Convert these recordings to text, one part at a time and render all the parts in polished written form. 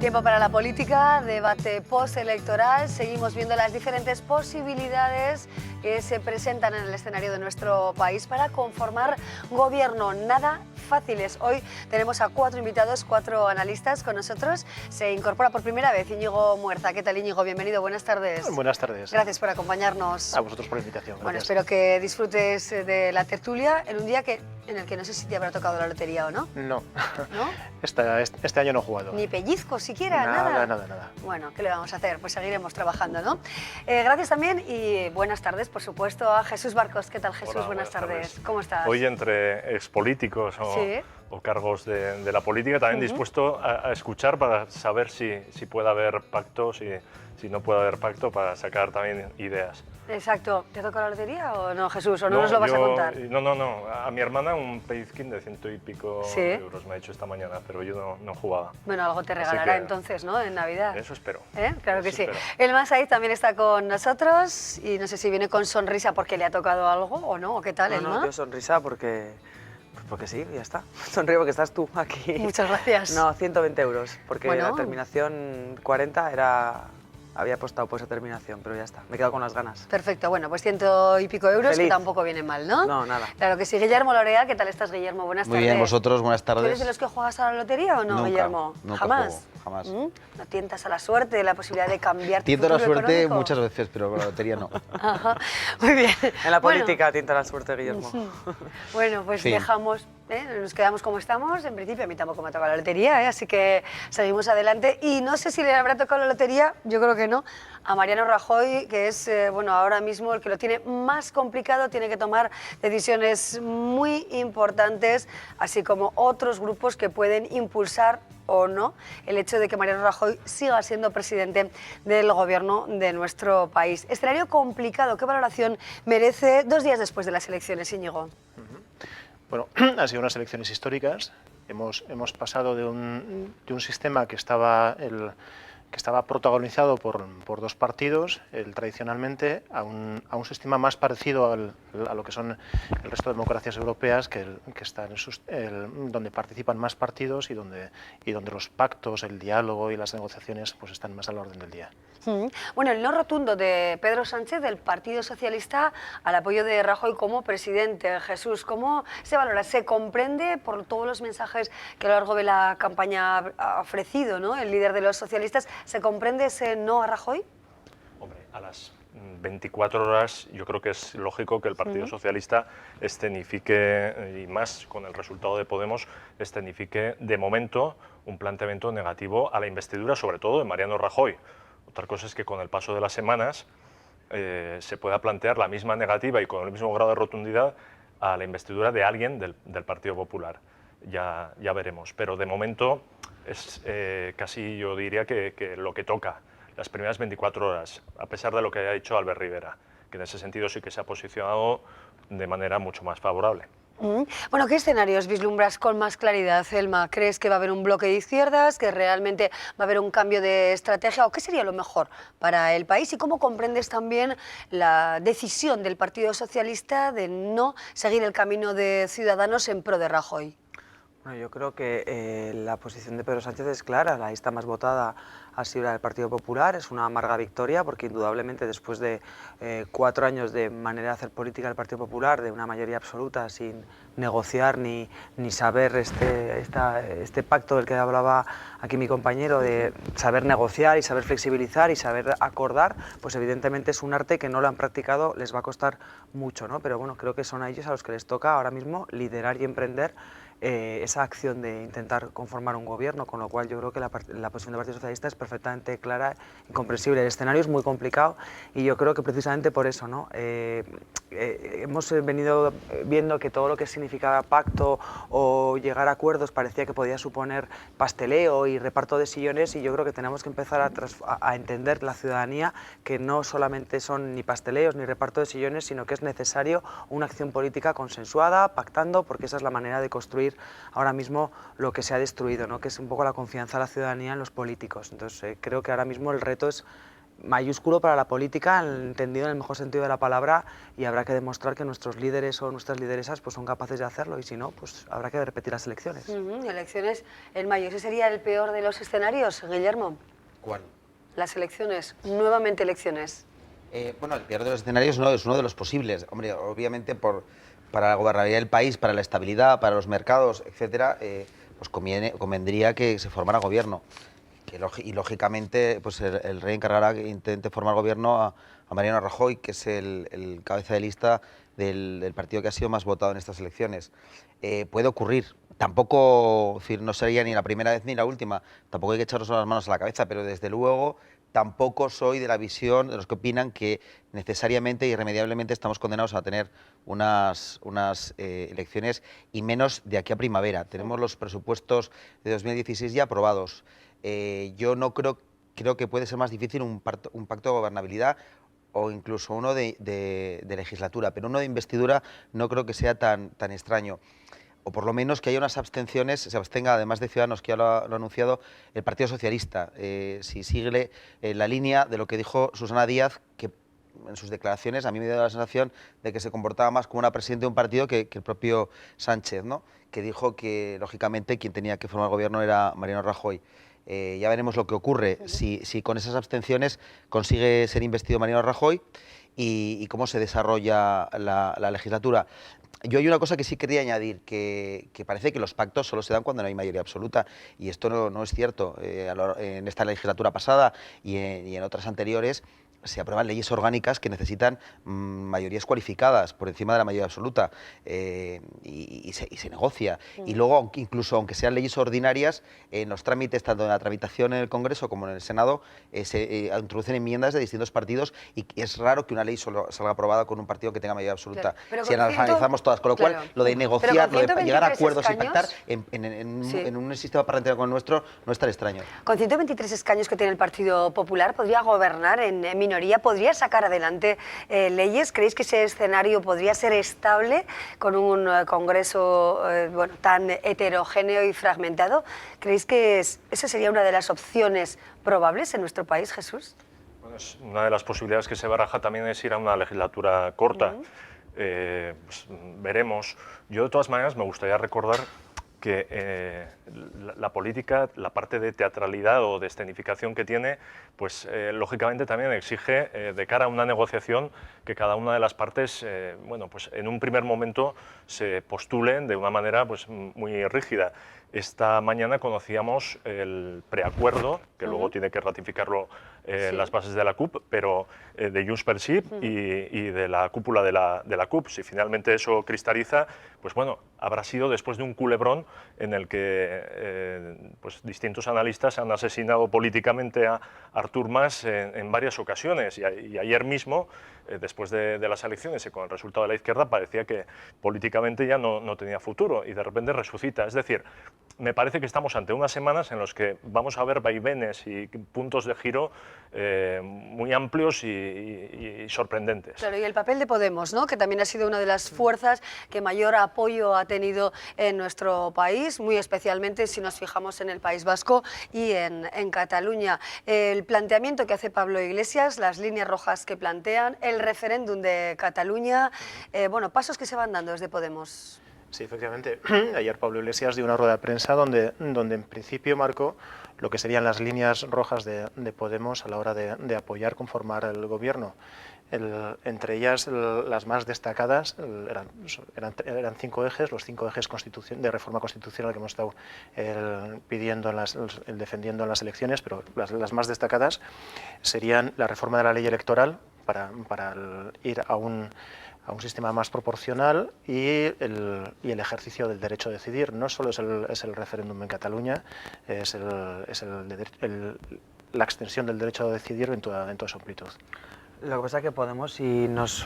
Tiempo para la política, debate postelectoral. Seguimos viendo las diferentes posibilidades que se presentan en el escenario de nuestro país para conformar gobierno. Nada fáciles. Hoy tenemos a 4 invitados, 4 analistas con nosotros. Se incorpora por primera vez Íñigo Muerza. ¿Qué tal, Íñigo? Bienvenido, buenas tardes. Buenas tardes. Gracias por acompañarnos. A vosotros por la invitación. Gracias. Bueno, espero que disfrutes de la tertulia en un día en el que no sé si te habrá tocado la lotería o no. No. ¿No? Este año no he jugado. Ni pellizco siquiera, nada. Bueno, ¿qué le vamos a hacer? Pues seguiremos trabajando, ¿no? Gracias también y buenas tardes, por supuesto, a Jesús Barcos. ¿Qué tal, Jesús? Hola, buenas tardes. ¿Cómo estás? Hoy entre expolíticos o cargos de la política, también dispuesto a escuchar para saber si puede haber pacto, si no puede haber pacto, para sacar también ideas. Exacto. ¿Te ha tocado la lotería o no, Jesús? ¿O no nos lo vas a contar? No. A mi hermana un pellizquín de 100 y pico euros me ha hecho esta mañana, pero yo no jugaba. Bueno, algo te regalará entonces, ¿no? En Navidad. Eso espero. Claro que sí. Espero. El Masaiz también está con nosotros y no sé si viene con sonrisa porque le ha tocado algo o no, o qué tal, Elma. No, yo sonrisa porque sí, ya está. Sonrío porque estás tú aquí. Muchas gracias. No, 120 euros, porque bueno, la terminación 40 había apostado por esa terminación, pero ya está, me he quedado con las ganas. Perfecto, bueno, pues 100 y pico euros, Feliz. que tampoco viene mal, ¿no? No, nada. Claro que sí. Guillermo Lorea, ¿qué tal estás, Guillermo? Buenas tardes. Muy bien, vosotros, buenas tardes. ¿Tú eres de los que juegas a la lotería o no, Nunca, Guillermo? nunca ¿Jamás? juego, jamás. ¿No tientas a la suerte, la posibilidad de cambiar tu Tiento la futuro suerte económico? muchas veces, pero con la lotería no. Ajá, muy bien. En la política tienta la suerte, Guillermo. Bueno, pues Sí. dejamos, nos quedamos como estamos. En principio a mí tampoco me ha tocado la lotería, así que seguimos adelante. Y no sé si le habrá tocado la lotería, yo creo que no, a Mariano Rajoy, que es ahora mismo el que lo tiene más complicado, tiene que tomar decisiones muy importantes, así como otros grupos que pueden impulsar o no el hecho de que Mariano Rajoy siga siendo presidente del gobierno de nuestro país. Escenario complicado, ¿qué valoración merece 2 días después de las elecciones, Íñigo? Bueno, han sido unas elecciones históricas. Hemos pasado de un sistema que estaba protagonizado por 2 partidos, tradicionalmente, a un sistema más parecido a lo que son el resto de democracias europeas, que están donde participan más partidos y donde los pactos, el diálogo y las negociaciones pues están más a la orden del día. Bueno, el no rotundo de Pedro Sánchez del Partido Socialista al apoyo de Rajoy como presidente. Jesús, ¿cómo se valora? ¿Se comprende por todos los mensajes que a lo largo de la campaña ha ofrecido, ¿no?, el líder de los socialistas? ¿Se comprende ese no a Rajoy? Hombre, a las 24 horas yo creo que es lógico que el Partido Socialista escenifique, y más con el resultado de Podemos, escenifique de momento un planteamiento negativo a la investidura, sobre todo de Mariano Rajoy. Otra cosa es que con el paso de las semanas se pueda plantear la misma negativa y con el mismo grado de rotundidad a la investidura de alguien del Partido Popular. Ya veremos, pero de momento es casi, yo diría, que lo que toca, las primeras 24 horas, a pesar de lo que haya dicho Albert Rivera, que en ese sentido sí que se ha posicionado de manera mucho más favorable. Bueno, ¿qué escenarios vislumbras con más claridad, Elma? ¿Crees que va a haber un bloque de izquierdas, que realmente va a haber un cambio de estrategia, o qué sería lo mejor para el país? ¿Y cómo comprendes también la decisión del Partido Socialista de no seguir el camino de Ciudadanos en pro de Rajoy? Bueno, yo creo que la posición de Pedro Sánchez es clara. La lista más votada ha sido la del Partido Popular. Es una amarga victoria porque indudablemente después de 4 años de manera de hacer política del Partido Popular, de una mayoría absoluta, sin negociar ni saber este pacto del que hablaba aquí mi compañero, de saber negociar y saber flexibilizar y saber acordar, pues evidentemente es un arte que no lo han practicado, les va a costar mucho, ¿no? Pero bueno, creo que son a ellos a los que les toca ahora mismo liderar y emprender esa acción de intentar conformar un gobierno, con lo cual yo creo que la posición del Partido Socialista es perfectamente clara y comprensible. El escenario es muy complicado y yo creo que precisamente por eso, ¿no? Hemos venido viendo que todo lo que significaba pacto o llegar a acuerdos parecía que podía suponer pasteleo y reparto de sillones, y yo creo que tenemos que empezar a entender la ciudadanía que no solamente son ni pasteleos ni reparto de sillones, sino que es necesario una acción política consensuada, pactando, porque esa es la manera de construir ahora mismo lo que se ha destruido, ¿no? Que es un poco la confianza de la ciudadanía en los políticos. Entonces creo que ahora mismo el reto es mayúsculo para la política, entendido en el mejor sentido de la palabra, y habrá que demostrar que nuestros líderes o nuestras lideresas pues son capaces de hacerlo, y si no, pues habrá que repetir las elecciones. Elecciones en mayo. ¿Ese sería el peor de los escenarios, Guillermo? ¿Cuál? Las elecciones, nuevamente elecciones. Bueno, el peor de los escenarios no es uno de los posibles. Hombre, obviamente para la gobernabilidad del país, para la estabilidad, para los mercados, etcétera, pues convendría que se formara gobierno. Y lógicamente pues el rey encargará que intente formar gobierno a Mariano Rajoy, que es el cabeza de lista del partido que ha sido más votado en estas elecciones. Puede ocurrir. Tampoco, es decir, no sería ni la primera vez ni la última. Tampoco hay que echarnos las manos a la cabeza, pero desde luego tampoco soy de la visión de los que opinan que necesariamente y irremediablemente estamos condenados a tener unas elecciones, y menos de aquí a primavera. Tenemos los presupuestos de 2016 ya aprobados. Yo no creo que puede ser más difícil un pacto de gobernabilidad o incluso uno de legislatura, pero uno de investidura no creo que sea tan extraño. O por lo menos que haya unas abstenciones, se abstenga, además de Ciudadanos, que ya lo ha anunciado, el Partido Socialista, si sigue la línea de lo que dijo Susana Díaz, que en sus declaraciones a mí me dio la sensación de que se comportaba más como una presidenta de un partido que el propio Sánchez, ¿no? Que dijo que, lógicamente, quien tenía que formar gobierno era Mariano Rajoy. Ya veremos lo que ocurre, si con esas abstenciones consigue ser investido Mariano Rajoy y cómo se desarrolla la legislatura. Yo hay una cosa que sí quería añadir, que parece que los pactos solo se dan cuando no hay mayoría absoluta, y esto no es cierto. En esta legislatura pasada y en otras anteriores se aprueban leyes orgánicas que necesitan mayorías cualificadas por encima de la mayoría absoluta, y se negocia. Y luego, incluso aunque sean leyes ordinarias, en los trámites, tanto en la tramitación en el Congreso como en el Senado, se introducen enmiendas de distintos partidos, y es raro que una ley solo salga aprobada con un partido que tenga mayoría absoluta. Claro, si analizamos todas, con lo cual lo de negociar, lo de llegar a acuerdos escaños, y pactar en un sistema parlamentario como el nuestro no es tan extraño. Con 123 escaños que tiene el Partido Popular, ¿podría gobernar en minoría? ¿Podría sacar adelante leyes? ¿Creéis que ese escenario podría ser estable con un Congreso tan heterogéneo y fragmentado? ¿Creéis que esa sería una de las opciones probables en nuestro país, Jesús? Bueno, una de las posibilidades que se baraja también es ir a una legislatura corta. Pues, veremos. Yo, de todas maneras, me gustaría recordar que la política, la parte de teatralidad o de escenificación que tiene, pues lógicamente también exige, de cara a una negociación, que cada una de las partes, bueno, pues en un primer momento se postulen de una manera pues muy rígida. Esta mañana conocíamos el preacuerdo, que luego tiene que ratificarlo las bases de la CUP, pero de Junts per Sí y de la cúpula de la CUP. Si finalmente eso cristaliza, pues bueno, habrá sido después de un culebrón en el que pues distintos analistas han asesinado políticamente a Artur Mas en varias ocasiones. Y ayer mismo, después de las elecciones y con el resultado de la izquierda, parecía que políticamente ya no tenía futuro, y de repente resucita. Es decir, me parece que estamos ante unas semanas en las que vamos a ver vaivenes y puntos de giro muy amplios y sorprendentes. Claro, y el papel de Podemos, ¿no? Que también ha sido una de las fuerzas que mayor apoyo ha tenido en nuestro país, muy especialmente si nos fijamos en el País Vasco y en Cataluña. El planteamiento que hace Pablo Iglesias, las líneas rojas que plantean, el referéndum de Cataluña, bueno, pasos que se van dando desde Podemos. Sí, efectivamente. Ayer Pablo Iglesias dio una rueda de prensa donde en principio marcó lo que serían las líneas rojas de Podemos a la hora de apoyar, conformar el gobierno. Entre ellas, las más destacadas eran 5 ejes, los 5 ejes de reforma constitucional que hemos estado defendiendo en las elecciones, pero las más destacadas serían la reforma de la ley electoral para ir a un sistema más proporcional y el ejercicio del derecho a decidir. No solo es el referéndum en Cataluña, es la extensión del derecho a decidir en toda su amplitud. Lo que pasa es que Podemos, si nos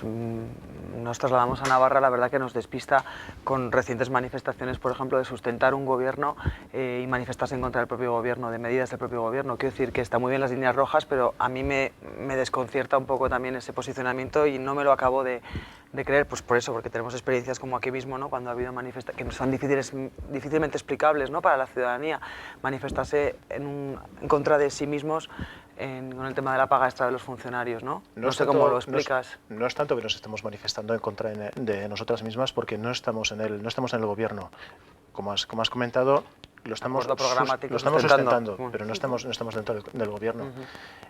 trasladamos a Navarra, la verdad que nos despista con recientes manifestaciones, por ejemplo, de sustentar un gobierno y manifestarse en contra del propio gobierno, de medidas del propio gobierno. Quiero decir que está muy bien las líneas rojas, pero a mí me desconcierta un poco también ese posicionamiento y no me lo acabo de creer, pues por eso, porque tenemos experiencias como aquí mismo, ¿no? Cuando ha habido manifestaciones que son difícilmente explicables, ¿no? Para la ciudadanía, manifestarse en contra de sí mismos con el tema de la paga extra de los funcionarios, ¿no? No es sé tanto- cómo lo no es- explicas. No es tanto que nos estemos manifestando en contra de nosotras mismas, porque no estamos en el gobierno. Como has comentado, lo estamos, Acuerdo programático lo estamos sustentando. sustentando, pero no estamos dentro del gobierno.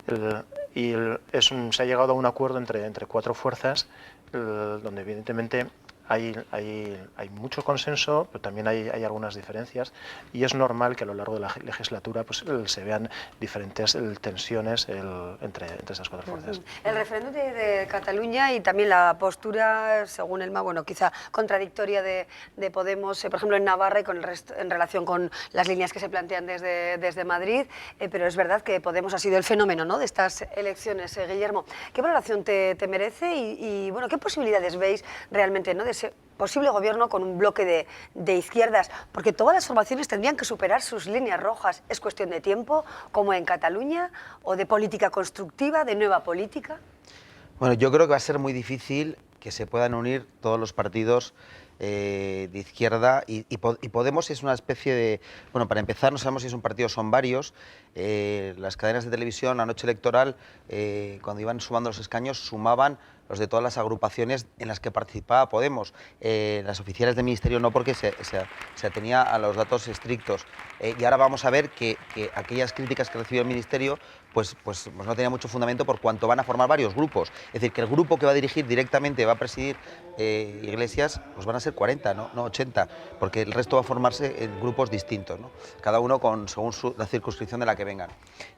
Se ha llegado a un acuerdo entre cuatro fuerzas, donde evidentemente hay mucho consenso, pero también hay algunas diferencias, y es normal que a lo largo de la legislatura pues, se vean diferentes tensiones entre esas cuatro fuerzas. El referéndum de Cataluña y también la postura, según Elma, bueno, quizá contradictoria de Podemos, por ejemplo, en Navarra y con el resto, en relación con las líneas que se plantean desde Madrid, pero es verdad que Podemos ha sido el fenómeno, ¿no?, de estas elecciones. Guillermo, ¿qué valoración te merece y, bueno, qué posibilidades veis realmente, ¿no?, de ese posible gobierno con un bloque de izquierdas? Porque todas las formaciones tendrían que superar sus líneas rojas. ¿Es cuestión de tiempo, como en Cataluña, o de política constructiva, de nueva política? Bueno, yo creo que va a ser muy difícil que se puedan unir todos los partidos de izquierda y Podemos es una especie de... Bueno, para empezar, no sabemos si es un partido o son varios. Las cadenas de televisión, la noche electoral, cuando iban sumando los escaños, sumaban los de todas las agrupaciones en las que participaba Podemos. Las oficiales del Ministerio no, porque se atenía a los datos estrictos. Y ahora vamos a ver que aquellas críticas que recibió el Ministerio pues no tenía mucho fundamento, por cuanto van a formar varios grupos. Es decir, que el grupo que va a dirigir directamente, va a presidir Iglesias, pues van a ser 40, no 80, porque el resto va a formarse en grupos distintos, ¿no? Cada uno según la circunscripción de la que vengan.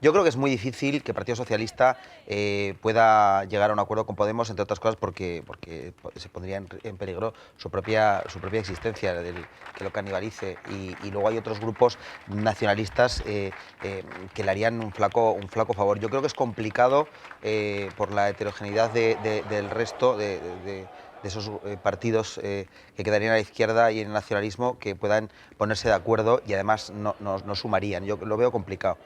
Yo creo que es muy difícil que el Partido Socialista pueda llegar a un acuerdo con Podemos, entre otras cosas porque se pondría en peligro su propia existencia, que lo canibalice, y luego hay otros grupos nacionalistas que le harían un flaco favor. Yo creo que es complicado por la heterogeneidad del resto de esos partidos que quedarían a la izquierda y en el nacionalismo, que puedan ponerse de acuerdo, y además no sumarían. Yo lo veo complicado,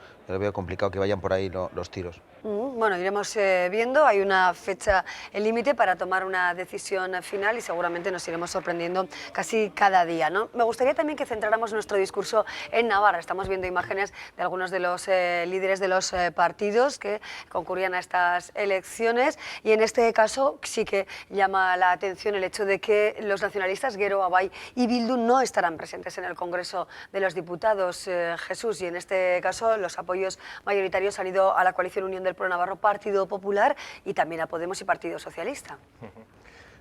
que vayan por ahí los tiros. Bueno, iremos viendo. Hay una fecha límite para tomar una decisión final y seguramente nos iremos sorprendiendo casi cada día, ¿no? Me gustaría también que centráramos nuestro discurso en Navarra. Estamos viendo imágenes de algunos de los líderes de los partidos que concurrían a estas elecciones, y en este caso sí que llama la atención el hecho de que los nacionalistas Gero, Abay y Bildu no estarán presentes en el Congreso de los Diputados. Jesús, y en este caso los apoyos mayoritarios han ido a la coalición Unión del Pueblo Navarro, Partido Popular, y también a Podemos y Partido Socialista.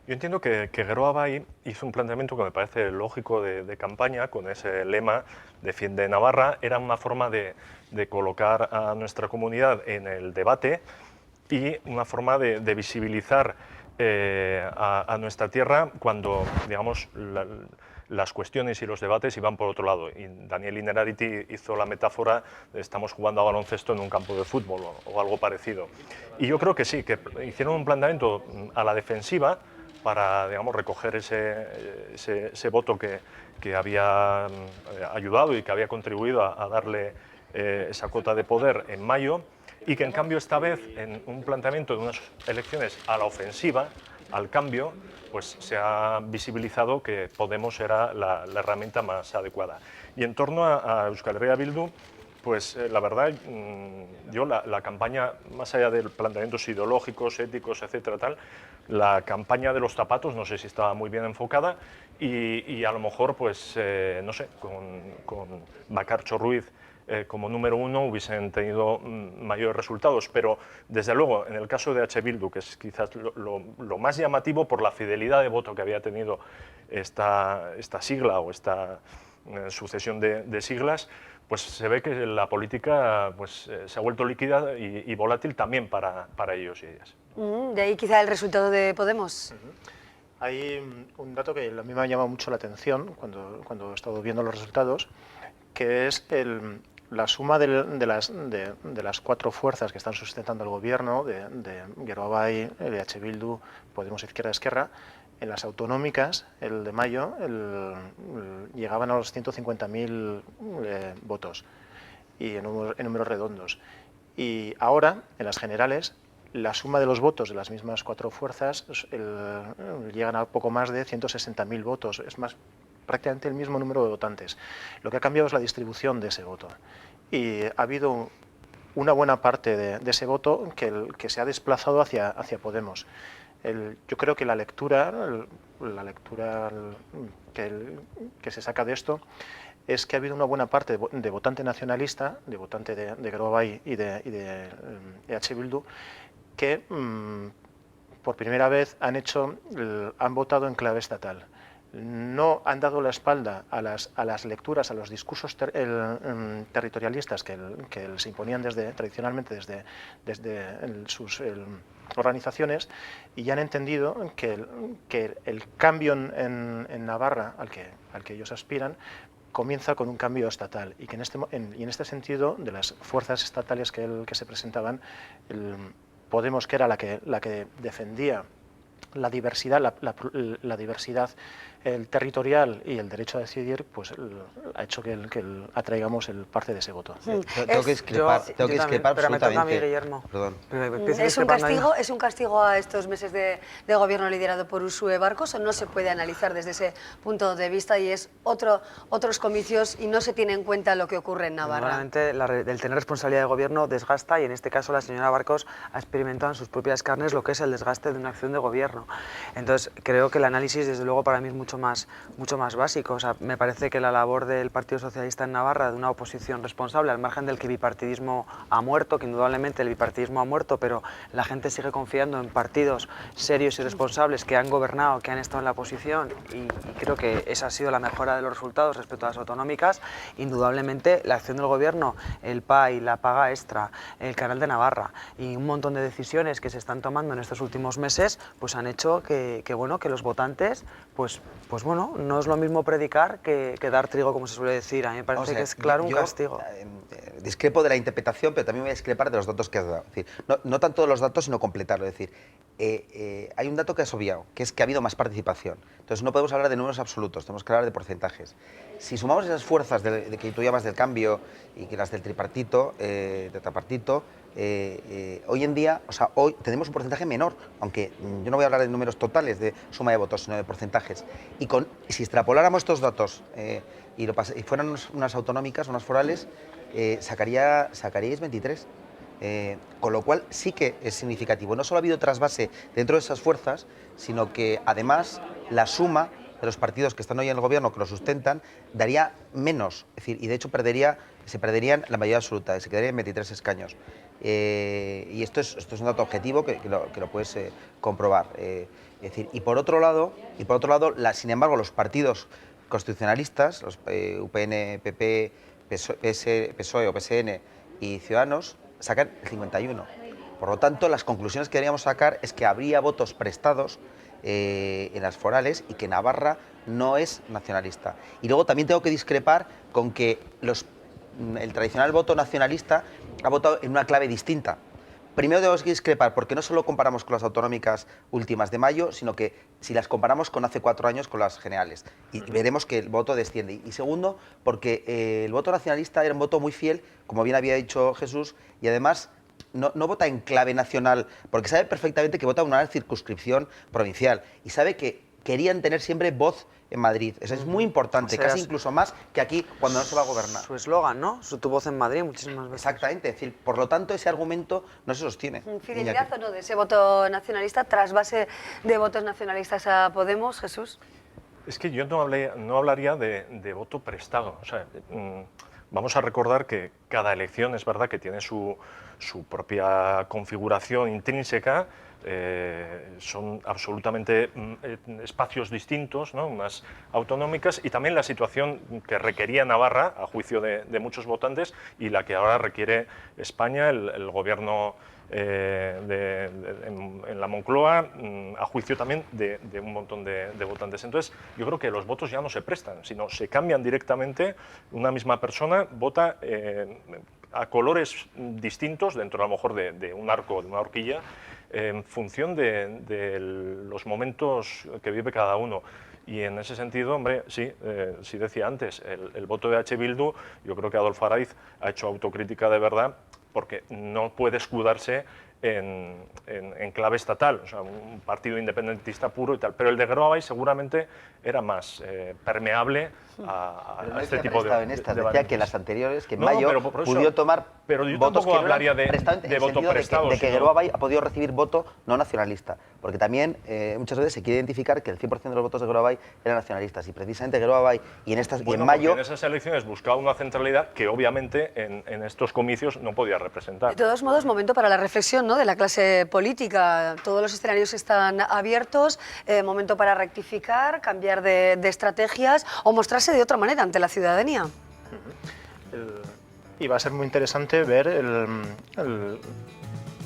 Yo entiendo que Gero Abay hizo un planteamiento que me parece lógico de campaña, con ese lema Defiende Navarra. Era una forma de colocar a nuestra comunidad en el debate y una forma de visibilizar a nuestra tierra cuando, digamos, las cuestiones y los debates iban por otro lado. Y Daniel Innerarity hizo la metáfora de estamos jugando a baloncesto en un campo de fútbol o algo parecido. Y yo creo que sí, que hicieron un planteamiento a la defensiva para, digamos, recoger ese voto que había ayudado y que había contribuido a darle esa cuota de poder en mayo, y que en cambio esta vez, en un planteamiento de unas elecciones a la ofensiva, al cambio, pues se ha visibilizado que Podemos era la herramienta más adecuada. Y en torno a Euskal Herria Bildu, pues la verdad, yo la campaña, más allá de planteamientos ideológicos, éticos, etcétera, tal, la campaña de los zapatos no sé si estaba muy bien enfocada, y a lo mejor, pues, no sé, con Bakartxo Ruiz como número uno hubiesen tenido mayores resultados, pero desde luego en el caso de H. Bildu, que es quizás lo más llamativo por la fidelidad de voto que había tenido esta sigla o esta sucesión de siglas, pues se ve que la política pues, se ha vuelto líquida y volátil también para ellos y ellas. De ahí quizá el resultado de Podemos. Hay un dato que a mí me ha llamado mucho la atención cuando he estado viendo los resultados, que es la suma de las cuatro fuerzas que están sustentando el gobierno, de Gero Abay, de H. Bildu, Podemos Izquierda Esquerra. En las autonómicas, el de mayo, llegaban a los 150.000 votos, y en números redondos. Y ahora, en las generales, la suma de los votos de las mismas cuatro fuerzas llegan a poco más de 160.000 votos. Es más, prácticamente el mismo número de votantes. Lo que ha cambiado es la distribución de ese voto. Y ha habido una buena parte de ese voto que se ha desplazado hacia Podemos. Yo creo que la lectura que se saca de esto es que ha habido una buena parte de votante nacionalista, de votante de Geroa y de EH Bildu, que por primera vez han votado en clave estatal. No han dado la espalda a las lecturas, a los discursos territorialistas que se imponían tradicionalmente desde sus organizaciones, y ya han entendido que el cambio en Navarra al que ellos aspiran comienza con un cambio estatal, y que en este sentido, de las fuerzas estatales que se presentaban, Podemos, que era la que defendía la diversidad, la diversidad territorial y el derecho a decidir, pues ha hecho que atraigamos parte de ese voto. Tengo que discrepar, pero me toca a mí, absolutamente. Guillermo. Perdón. ¿Es un castigo a estos meses de gobierno liderado por Uxue Barkos, o no se puede analizar desde ese punto de vista y es otros comicios y no se tiene en cuenta lo que ocurre en Navarra? Normalmente el tener responsabilidad de gobierno desgasta, y en este caso la señora Barkos ha experimentado en sus propias carnes lo que es el desgaste de una acción de gobierno. Entonces creo que el análisis, desde luego, para mí es mucho más básico. O sea, me parece que la labor del Partido Socialista en Navarra, de una oposición responsable, al margen del que el bipartidismo ha muerto, que indudablemente el bipartidismo ha muerto, pero la gente sigue confiando en partidos serios y responsables que han gobernado, que han estado en la oposición, y creo que esa ha sido la mejora de los resultados respecto a las autonómicas. Indudablemente la acción del gobierno, el PAI, la paga extra, el canal de Navarra y un montón de decisiones que se están tomando en estos últimos meses, pues han hecho que los votantes, pues bueno, no es lo mismo predicar que dar trigo, como se suele decir. A mí me parece que es claro un castigo. Discrepo de la interpretación, pero también voy a discrepar de los datos que has dado. Es decir, no tanto de los datos, sino completarlo. Es decir, hay un dato que has obviado, que es que ha habido más participación. Entonces no podemos hablar de números absolutos, tenemos que hablar de porcentajes. Si sumamos esas fuerzas de que tú llamas del cambio y que las del tripartito, hoy en día, hoy tenemos un porcentaje menor, aunque yo no voy a hablar de números totales de suma de votos, sino de porcentajes. Y si extrapoláramos estos datos y fueran unas autonómicas, unas forales, sacaríais 23. Con lo cual sí que es significativo. No solo ha habido trasvase dentro de esas fuerzas, sino que además la suma de los partidos que están hoy en el gobierno, que lo sustentan, daría menos. Es decir, y de hecho se perderían la mayoría absoluta, se quedarían 23 escaños. Y esto es un dato objetivo que lo puedes comprobar. Es decir, y por otro lado, sin embargo, los partidos constitucionalistas, los UPN, PP, PSOE o PSN y Ciudadanos, sacan el 51. Por lo tanto, las conclusiones que deberíamos sacar es que habría votos prestados en las forales y que Navarra no es nacionalista. Y luego también tengo que discrepar con que el tradicional voto nacionalista ha votado en una clave distinta. Primero tenemos que discrepar porque no solo comparamos con las autonómicas últimas de mayo, sino que si las comparamos con hace 4 años con las generales, y veremos que el voto desciende. Y segundo, porque el voto nacionalista era un voto muy fiel, como bien había dicho Jesús, y además no vota en clave nacional, porque sabe perfectamente que vota en una circunscripción provincial, y sabe que querían tener siempre voz en Madrid. Eso es muy importante, casi incluso más que aquí cuando no se va a gobernar. Su eslogan, ¿no? Tu voz en Madrid muchísimas veces. Exactamente, es decir, por lo tanto ese argumento no se sostiene. ¿Fidelidad o no de ese voto nacionalista, trasvase de votos nacionalistas a Podemos, Jesús? Es que yo no hablaría de voto prestado. O sea, vamos a recordar que cada elección es verdad que tiene su propia configuración intrínseca. Son absolutamente espacios distintos, ¿no? Unas autonómicas, y también la situación que requería Navarra, a juicio de muchos votantes, y la que ahora requiere España, el gobierno en la Moncloa, a juicio también de un montón de votantes. Entonces, yo creo que los votos ya no se prestan, sino se cambian directamente. Una misma persona vota a colores distintos dentro, a lo mejor, de un arco, de una horquilla, en función de los momentos que vive cada uno. Y en ese sentido, hombre, sí decía antes, el voto de H. Bildu, yo creo que Adolfo Araiz ha hecho autocrítica de verdad, porque no puede escudarse en clave estatal, o sea, un partido independentista puro y tal. Pero el de Geroa seguramente era más permeable a este tipo de en estas. Decía variantes. que las anteriores, que en No, mayo pero por eso- pudo tomar pero yo votos tampoco que no eran hablaría de precisamente en el voto sentido prestado, de que sino- Geroa ha podido recibir voto no nacionalista, porque también muchas veces se quiere identificar que el 100% de los votos de Geroa eran nacionalistas, y precisamente Geroa y en estas y Bueno, en mayo porque en esas elecciones buscaba una centralidad que obviamente en estos comicios no podía representar. De todos modos, momento para la reflexión, ¿no?, de la clase política. Todos los escenarios están abiertos, momento para rectificar, cambiar de estrategias o mostrarse de otra manera ante la ciudadanía. Y va a ser muy interesante ver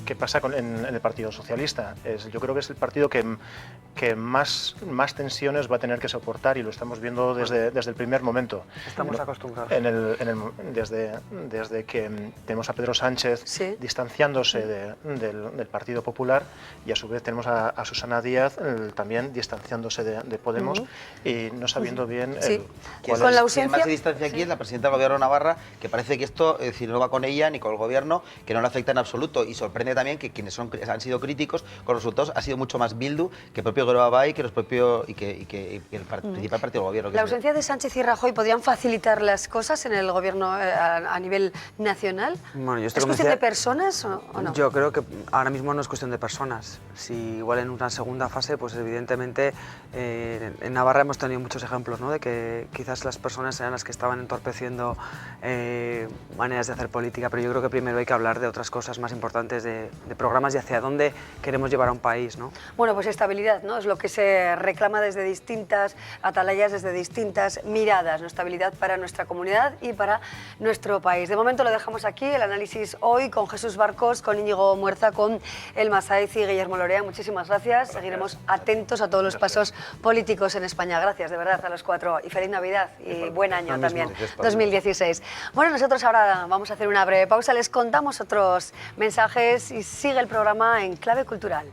qué pasa en el Partido Socialista. Yo creo que es el partido que más tensiones va a tener que soportar, y lo estamos viendo desde el primer momento. Estamos acostumbrados. Desde que tenemos a Pedro Sánchez Sí. distanciándose del Partido Popular, y a su vez tenemos a Susana Díaz también distanciándose de Podemos, y no sabiendo bien Sí. cuál Con es. la Quien ausencia... más se distancia aquí es la presidenta del Gobierno de Navarra, que parece que esto, es decir, no va con ella ni con el Gobierno, que no le afecta en absoluto, y sorprende también que quienes han sido críticos con los resultados ha sido mucho más Bildu que el propio Geroa Bai, que el principal partido del Gobierno. que ¿La es ausencia de Sánchez y Rajoy podrían facilitar las cosas en el gobierno a nivel nacional? Bueno, yo estoy ¿Es cuestión de convencida- personas o no? Yo creo que ahora mismo no es cuestión de personas. Si igual en una segunda fase, pues evidentemente en Navarra hemos tenido muchos ejemplos, ¿no?, de que quizás las personas eran las que estaban entorpeciendo maneras de hacer política, pero yo creo que primero hay que hablar de otras cosas más importantes, de programas y hacia dónde queremos llevar a un país, ¿no? Bueno, pues estabilidad, ¿no? Es lo que se reclama desde distintas atalayas, desde distintas miradas, ¿no? Estabilidad para nuestra comunidad y para nuestro país. De momento lo dejamos aquí, el análisis hoy con Jesús Barcos, con Íñigo Muerza, con Elma Saiz y Guillermo Lorea. Muchísimas gracias. Seguiremos atentos a todos los pasos políticos en España. Gracias, de verdad, a los cuatro. Y feliz Navidad y buen año también, 2016. Bueno, nosotros ahora vamos a hacer una breve pausa. Les contamos otros mensajes y sigue el programa en Clave Cultural.